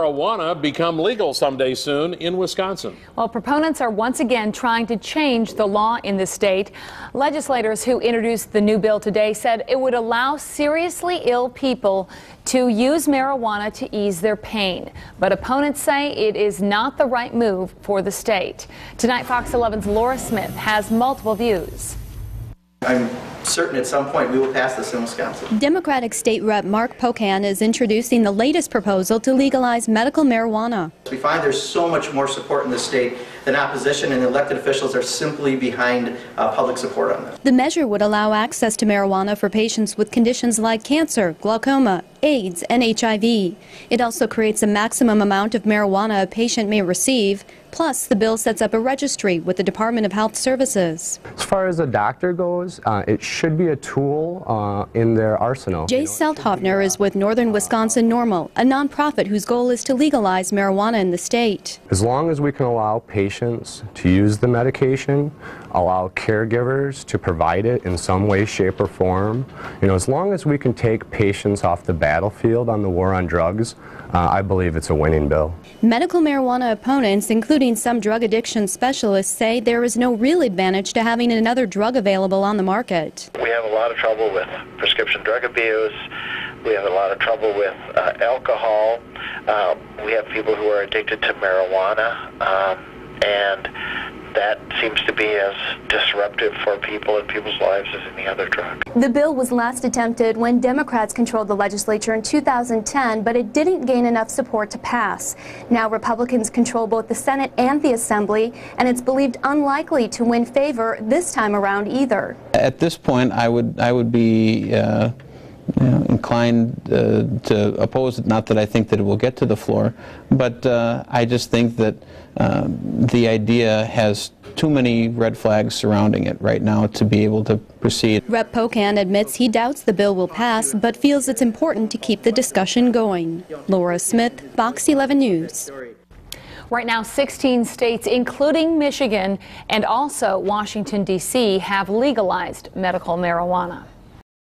Marijuana become legal someday soon in Wisconsin. Well, proponents are once again trying to change the law in the state. Legislators who introduced the new bill today said it would allow seriously ill people to use marijuana to ease their pain. But opponents say it is not the right move for the state. Tonight, Fox 11's Laura Smith has multiple views. I'm certain at some point we will pass this in Wisconsin. Democratic State Rep Mark Pocan is introducing the latest proposal to legalize medical marijuana. We find there's so much more support in the state than opposition, and elected officials are simply behind public support on this. The measure would allow access to marijuana for patients with conditions like cancer, glaucoma, AIDS, and HIV. It also creates a maximum amount of marijuana a patient may receive. Plus, the bill sets up a registry with the Department of Health Services. As far as a doctor goes, it should be a tool in their arsenal. Jay Selthoffner is with Northern Wisconsin NORML, a nonprofit whose goal is to legalize marijuana in the state. As long as we can allow patients to use the medication, allow caregivers to provide it in some way, shape, or form, as long as we can take patients off the battlefield on the war on drugs, I believe it's a winning bill. Medical marijuana opponents, including some drug addiction specialists, say there is no real advantage to having another drug available on the market. We have a lot of trouble with prescription drug abuse. We have a lot of trouble with alcohol. We have people who are addicted to marijuana, and that seems to be as disruptive for people in people's lives as any other drug. The bill was last attempted when Democrats controlled the legislature in 2010, but it didn't gain enough support to pass. Now Republicans control both the Senate and the Assembly, and it's believed unlikely to win favor this time around either. At this point, I would be inclined to oppose it. Not that I think that it will get to the floor, but I just think that the idea has too many red flags surrounding it right now to be able to proceed. Rep Pocan admits he doubts the bill will pass, but feels it's important to keep the discussion going. Laura Smith, Fox 11 News. Right now, 16 states, including Michigan and also Washington, D.C., have legalized medical marijuana.